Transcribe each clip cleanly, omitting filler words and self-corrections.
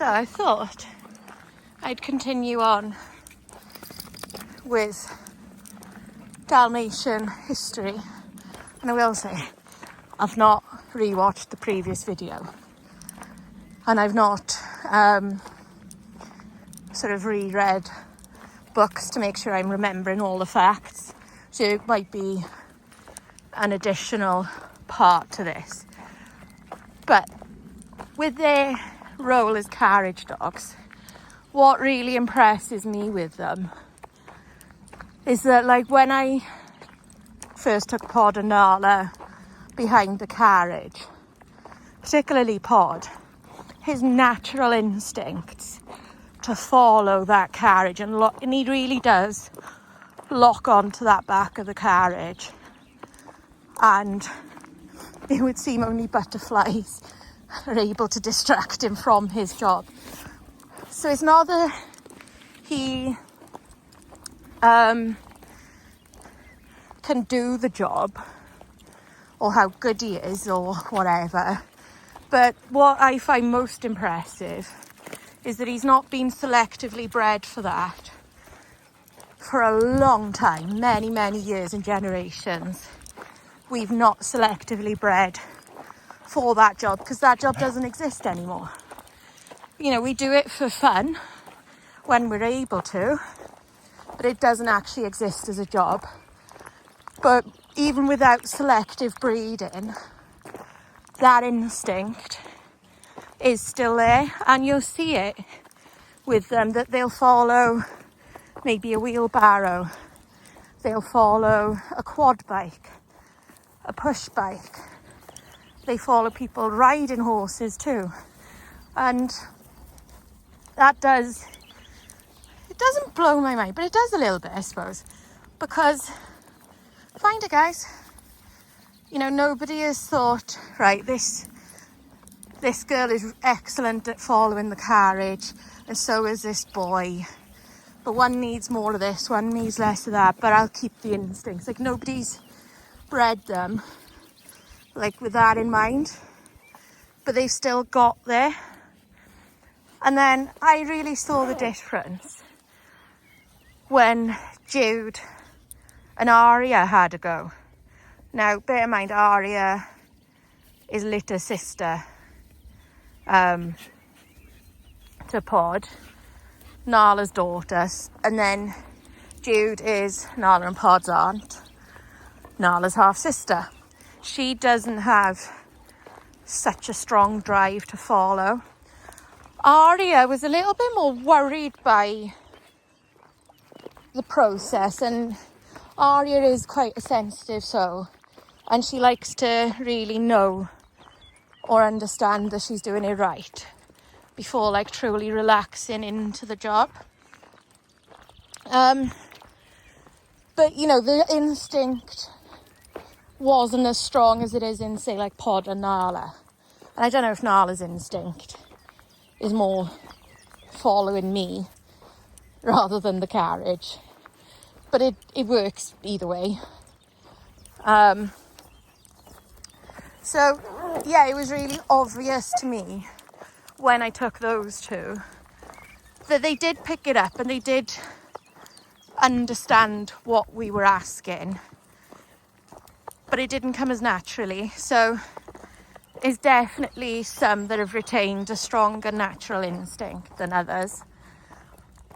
So I thought I'd continue on with Dalmatian history. And I will say, I've not rewatched the previous video. And I've not sort of reread books to make sure I'm remembering all the facts. So it might be an additional part to this. But with their role as carriage dogs, what really impresses me with them is that, like, when I first took Pod and Nala behind the carriage, particularly Pod, his natural instincts to follow that carriage and he really does lock onto that back of the carriage, and it would seem only butterflies are able to distract him from his job. So it's not that he can do the job or how good he is or whatever, but what I find most impressive is that he's not been selectively bred for that for a long time, many years and generations. We've not selectively bred for that job because that job doesn't exist anymore. You know, we do it for fun when we're able to, but it doesn't actually exist as a job. But even without selective breeding, that instinct is still there, and you'll see it with them, that they'll follow maybe a wheelbarrow, they'll follow a quad bike, a push bike, they follow people riding horses too. And that doesn't blow my mind, but it does a little bit, I suppose, because find it, guys, you know, nobody has thought, right, this girl is excellent at following the carriage, and so is this boy, but one needs more of this, one needs less of that, but I'll keep the instincts. Like, nobody's bred them like with that in mind, but they've still got there. And then I really saw the difference when Jude and Aria had a go. Now, bear in mind, Aria is little sister to Pod, Nala's daughter, and then Jude is Nala and Pod's aunt, Nala's half sister. She doesn't have such a strong drive to follow. Aria was a little bit more worried by the process, and Aria is quite a sensitive soul, and she likes to really know or understand that she's doing it right before, like, truly relaxing into the job. But, you know, the instinct wasn't as strong as it is in, say, like Pod and Nala. And I don't know if Nala's instinct is more following me rather than the carriage, but it works either way. So yeah, it was really obvious to me when I took those two that they did pick it up and they did understand what we were asking, but it didn't come as naturally. So there's definitely some that have retained a stronger natural instinct than others.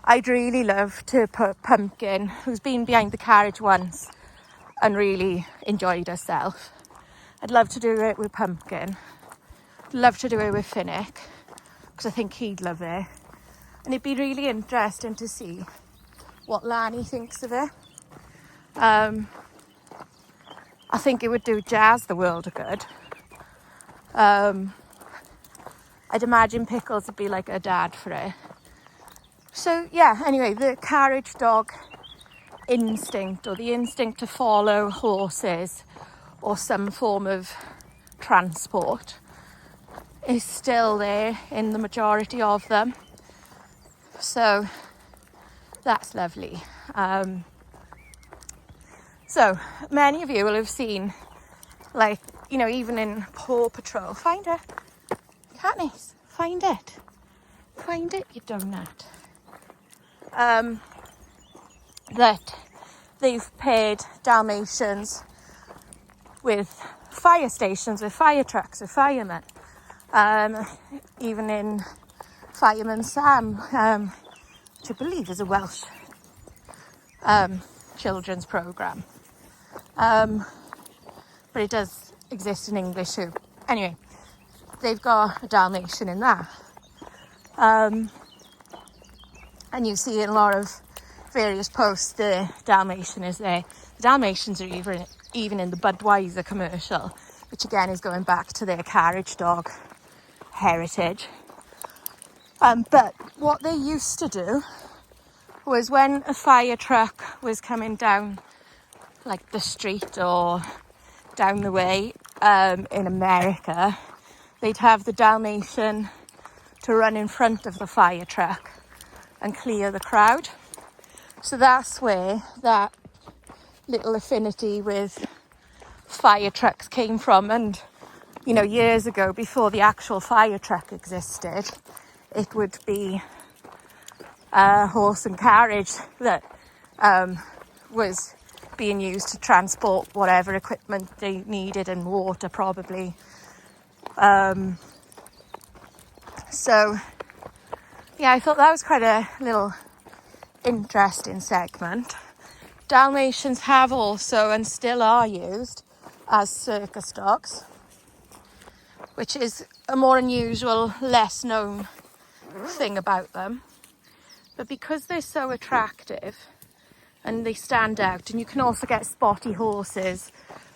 I'd really love to put Pumpkin, who's been behind the carriage once and really enjoyed herself. I'd love to do it with Pumpkin. I'd love to do it with Finnick, because I think he'd love it. And it'd be really interesting to see what Lani thinks of it. I think it would do Jazz the world of good. I'd imagine Pickles would be like a dad for it. So yeah, anyway, the carriage dog instinct, or the instinct to follow horses or some form of transport, is still there in the majority of them. So that's lovely. So many of you will have seen, like, you know, even in Paw Patrol, find it, Katniss, find it. find it, you donut. That they've paired Dalmatians with fire stations, with fire trucks, with firemen. Even in Fireman Sam, which I believe is a Welsh children's programme. But it does exist in English too. Anyway, they've got a Dalmatian in that. And you see in a lot of various posts, the Dalmatian is there. The Dalmatians are even in the Budweiser commercial, which again is going back to their carriage dog heritage. But what they used to do was when a fire truck was coming down like the street or down the way in America, they'd have the Dalmatian to run in front of the fire truck and clear the crowd. So that's where that little affinity with fire trucks came from. And, you know, years ago, before the actual fire truck existed, it would be a horse and carriage that was being used to transport whatever equipment they needed, and water probably. So, yeah, I thought that was quite a little interesting segment. Dalmatians have also and still are used as circus dogs, which is a more unusual, less known thing about them. But because they're so attractive and they stand out, and you can also get spotty horses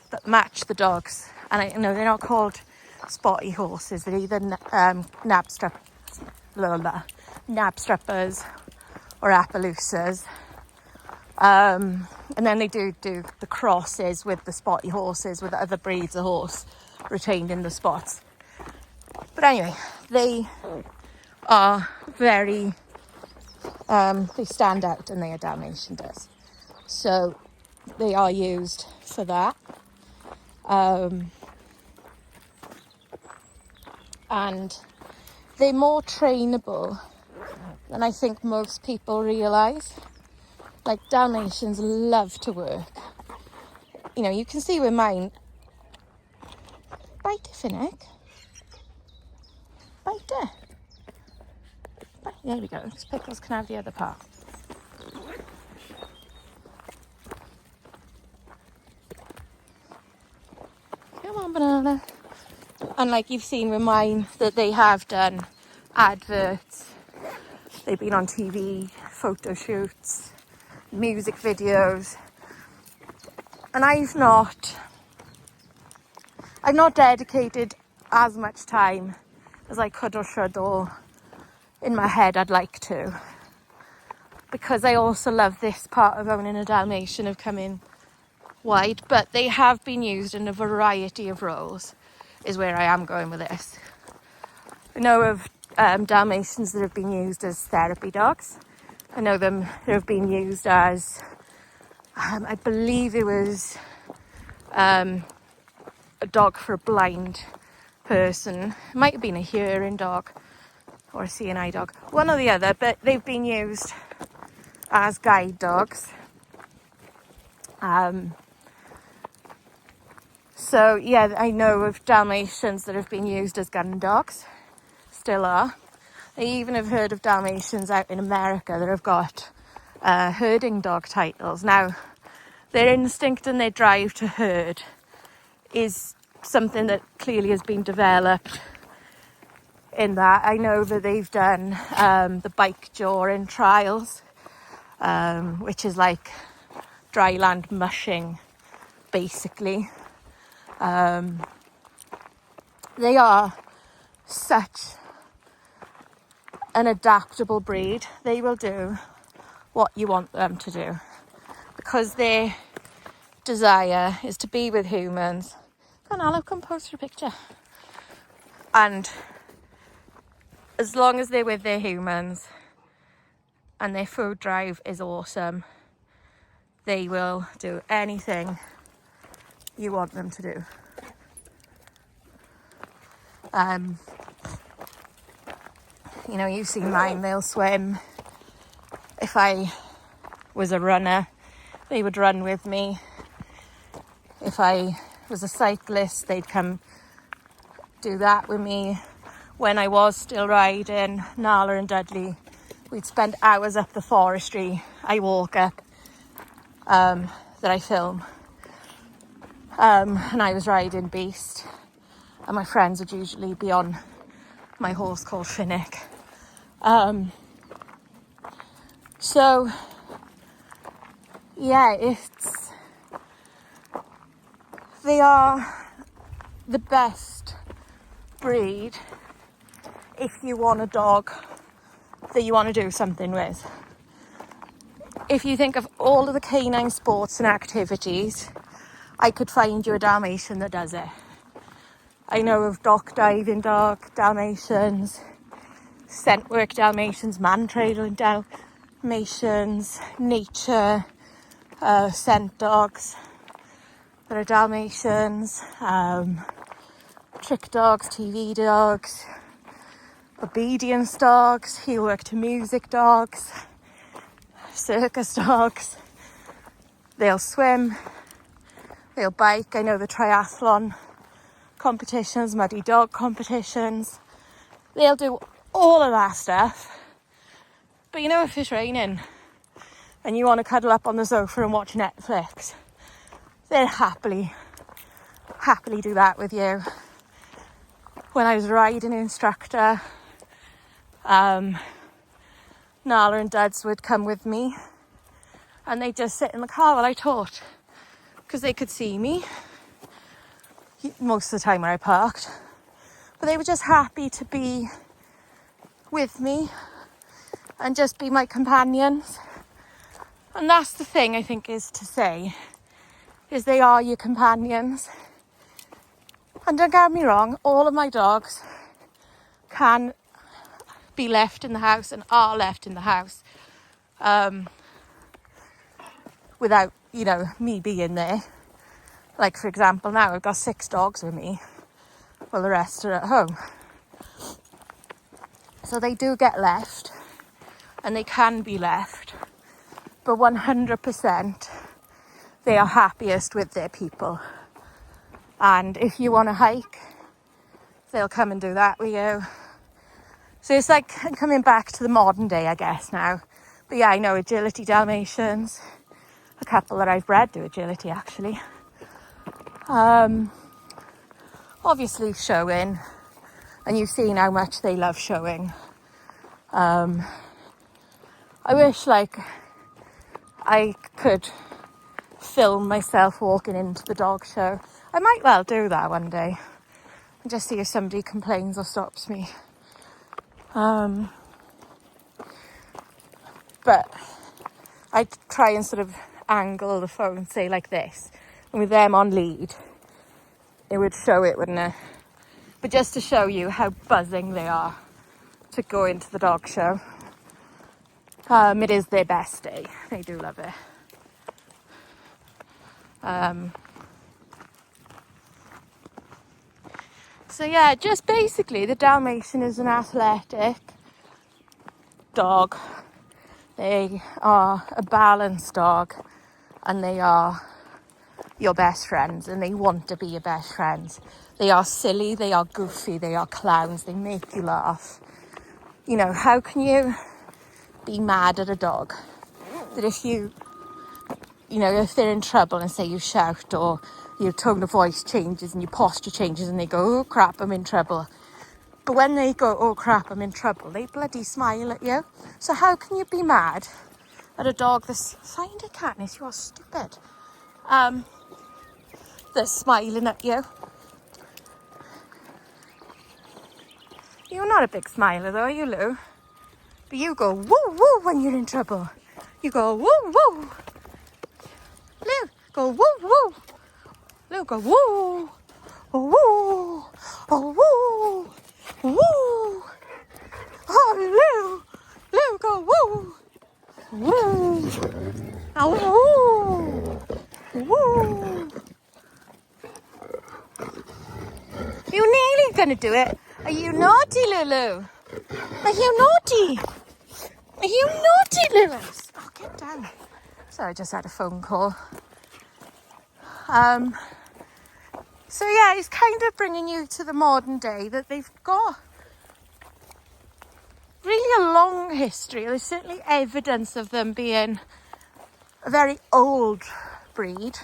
that match the dogs. And I know they're not called spotty horses, they're either nabstrappers or Appaloosas. And then they do the crosses with the spotty horses with other breeds of horse retained in the spots. But anyway, they are very, they stand out, and they are Dalmatian does. So they are used for that. And they're more trainable than I think most people realise. Like, Dalmatians love to work. You know, you can see with mine. Bite it, Finnick. Bite it. There we go. These pickles can have the other part. Come on, banana. And like you've seen with mine, that they have done adverts. They've been on TV, photo shoots, music videos. And I've not dedicated as much time as I could or should, or in my head I'd like to, because I also love this part of owning a Dalmatian, of coming wide. But they have been used in a variety of roles, is where I am going with this. I know of Dalmatians that have been used as therapy dogs. I know them that have been used as, I believe it was a dog for a blind person. It might have been a hearing dog or a seeing eye dog, one or the other, but they've been used as guide dogs. So yeah, I know of Dalmatians that have been used as gun dogs, still are. I even have heard of Dalmatians out in America that have got herding dog titles. Now, their instinct and their drive to herd is something that clearly has been developed in that. I know that they've done the bike jawing trials, which is like dry land mushing, basically. They are such an adaptable breed. They will do what you want them to do, because their desire is to be with humans. Come on, I'll come post your picture. And as long as they're with their humans and their food drive is awesome, they will do anything you want them to do. You know, you've seen mine, they'll swim. If I was a runner, they would run with me. If I was a cyclist, they'd come do that with me. When I was still riding, Nala and Dudley, we'd spend hours up the forestry I walk up, that I film. And I was riding Beast, and my friends would usually be on my horse called Finnick. So, yeah, they are the best breed if you want a dog that you want to do something with. If you think of all of the canine sports and activities, I could find you a Dalmatian that does it. I know of dock diving dog Dalmatians, scent work Dalmatians, man trailing Dalmatians, nature scent dogs that are Dalmatians, trick dogs, TV dogs, obedience dogs, heel work to music dogs, circus dogs. They'll swim, they'll bike. I know the triathlon competitions, muddy dog competitions. They'll do all of that stuff. But you know, if it's raining and you want to cuddle up on the sofa and watch Netflix, they'll happily do that with you. When I was riding instructor, Nala and Duds would come with me and they'd just sit in the car while I taught, because they could see me most of the time where I parked, but they were just happy to be with me and just be my companions. And that's the thing I think is to say, is they are your companions. And don't get me wrong, all of my dogs can be left in the house and are left in the house without, you know, me being there. Like, for example, now I've got 6 dogs with me. Well, the rest are at home. So they do get left and they can be left. But 100% they are happiest with their people. And if you want to hike, they'll come and do that with you. So it's like coming back to the modern day, I guess, now. But yeah, I know agility Dalmatians. A couple that I've bred do agility, actually. Obviously showing. And you've seen how much they love showing. I wish, like, I could film myself walking into the dog show. I might well do that one day. And just see if somebody complains or stops me. But I'd try and sort of angle the phone, say like this. And with them on lead, it would show it, wouldn't it? But just to show you how buzzing they are to go into the dog show. It is their best day. They do love it. So yeah, just basically the Dalmatian is an athletic dog. They are a balanced dog and they are your best friends and they want to be your best friends. They are silly, they are goofy, they are clowns, they make you laugh. You know, how can you be mad at a dog that if if they're in trouble and say you shout or your tone of voice changes and your posture changes and they go, oh crap, I'm in trouble. But when they go, oh crap, I'm in trouble, they bloody smile at you. So how can you be mad at a dog that's, find it, Katniss, you are stupid, that's smiling at you? You're not a big smiler though, are you, Lou? But you go woo woo when you're in trouble. You go woo woo. Lou, go woo woo. Lou, go woo. Oh woo. Oh woo. Woo. Oh Lou. Lou, go woo. Woo. Oh woo. Woo. You're nearly gonna do it. Are you naughty, Lulu? Are you naughty? Are you naughty, Lewis? Oh, get down. Sorry, I just had a phone call. So yeah, it's kind of bringing you to the modern day that they've got really a long history. There's certainly evidence of them being a very old breed,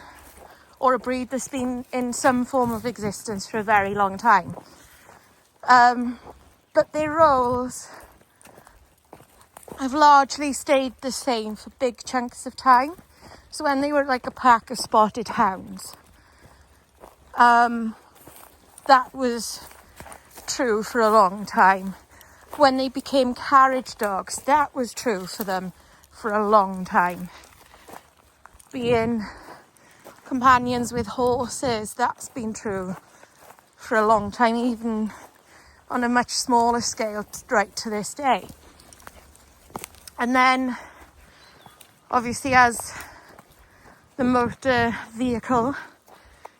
or a breed that's been in some form of existence for a very long time. But their roles have largely stayed the same for big chunks of time. So when they were like a pack of spotted hounds, that was true for a long time. When they became carriage dogs, that was true for them for a long time. Being companions with horses, that's been true for a long time, even on a much smaller scale right to this day. And then, obviously, as the motor vehicle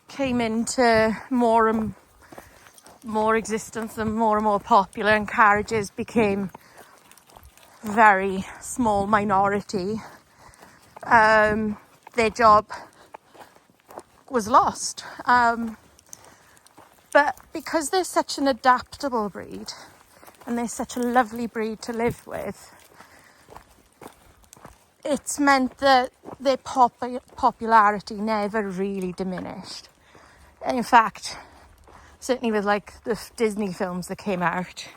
came into more and more existence and more popular, and carriages became very small minority, their job was lost. But because they're such an adaptable breed and they're such a lovely breed to live with, it's meant that their popularity never really diminished. And in fact, certainly with like the Disney films that came out,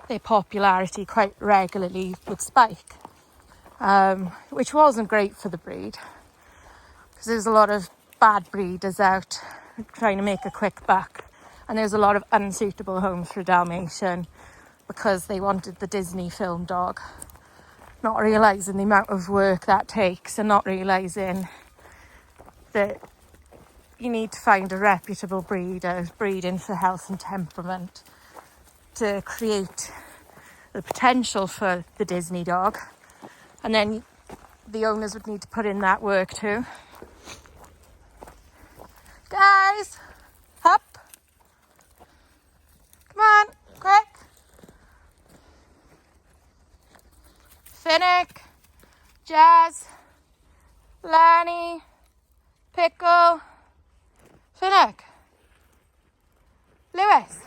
their popularity quite regularly would spike, which wasn't great for the breed, because there's a lot of bad breeders out trying to make a quick buck, and there's a lot of unsuitable homes for Dalmatian because they wanted the Disney film dog, not realising the amount of work that takes, and not realising that you need to find a reputable breeder breeding for health and temperament to create the potential for the Disney dog. And then the owners would need to put in that work too. Guys, up. Come on, quick. Finnick, Jazz, Lanny, Pickle, Finnick, Lewis,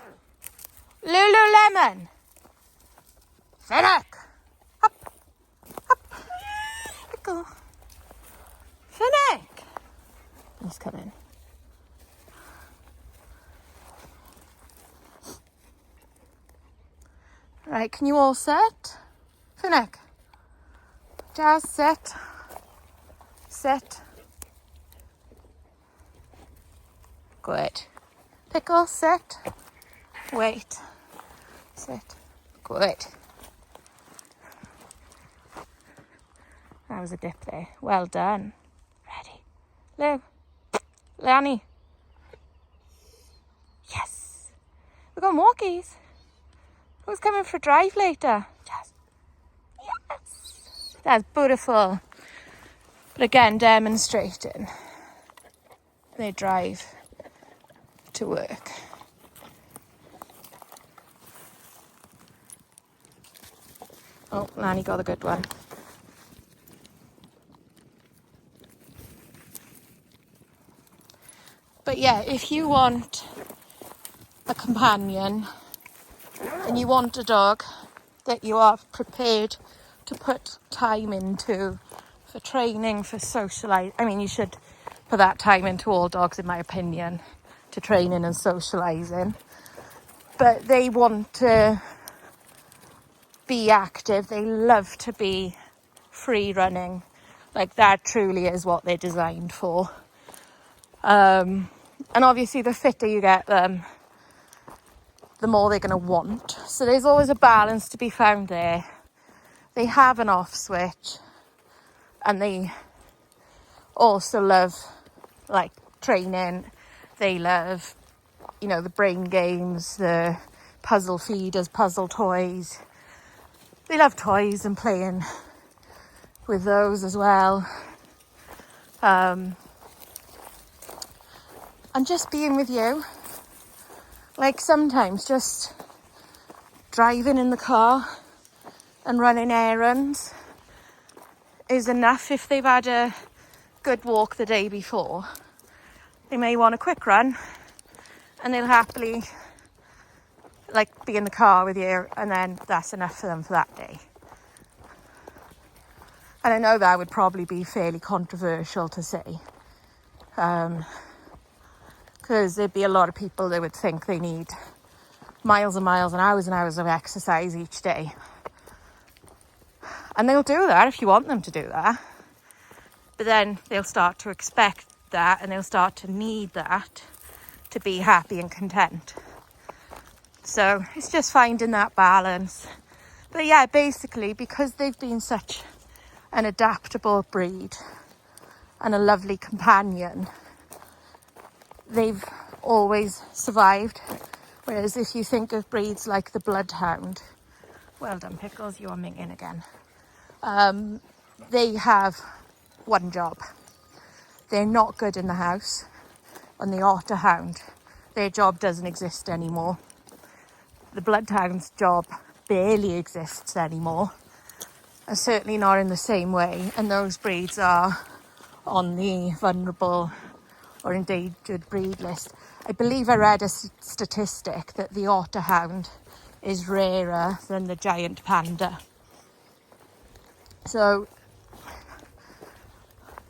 Lululemon, Finnick, up, Pickle, Finnick. He's coming. Right, can you all sit? Finnick, Jazz, sit, sit. Good. Pickle, sit. Wait. Sit. Good. That was a dip there. Well done. Ready. Lou. Lanny. Yes. We're going walkies. Who's coming for a drive later? Jazz. Yes. That's beautiful. But again, demonstrating they drive to work. Oh, Lanny got a good one. But yeah, if you want a companion and you want a dog that you are prepared to put time into for training, for socialising, I mean, you should put that time into all dogs, in my opinion, to training and socialising. But they want to be active. They love to be free running. Like, that truly is what they're designed for. And obviously the fitter you get them, the more they're going to want. So there's always a balance to be found there. They have an off switch, and they also love like training. They love, you know, the brain games, the puzzle feeders, puzzle toys. They love toys and playing with those as well. And just being with you. Like, sometimes just driving in the car and running errands is enough. If they've had a good walk the day before, they may want a quick run, and they'll happily like be in the car with you, and then that's enough for them for that day. And I know that would probably be fairly controversial to say, because there'd be a lot of people that would think they need miles and miles and hours of exercise each day. And they'll do that if you want them to do that. But then they'll start to expect that, and they'll start to need that to be happy and content. So it's just finding that balance. But yeah, basically, because they've been such an adaptable breed and a lovely companion, they've always survived. Whereas if you think of breeds like the bloodhound, well done Pickles, you are minging again. They have one job. They're not good in the house. On the otter hound, their job doesn't exist anymore. The bloodhound's job barely exists anymore, and certainly not in the same way. And those breeds are on the vulnerable or endangered breed list. I believe I read a statistic that the otter hound is rarer than the giant panda. So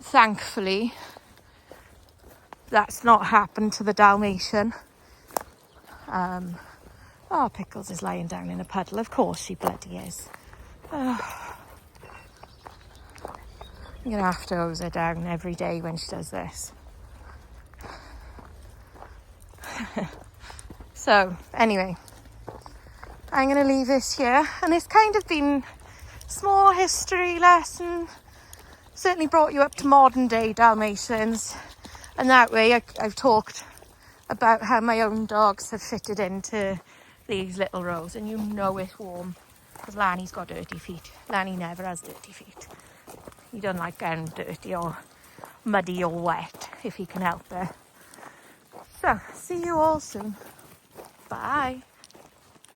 thankfully that's not happened to the Dalmatian. Oh, Pickles is lying down in a puddle. Of course she bloody is. I'm gonna have to hose her down every day when she does this. So anyway, I'm going to leave this here, and it's kind of been a small history lesson. Certainly brought you up to modern day Dalmatians, and that way I've talked about how my own dogs have fitted into these little rows. And you know it's warm because Lanny's got dirty feet. Lanny never has dirty feet. He doesn't like getting dirty or muddy or wet if he can help it. So, see you all soon. Bye.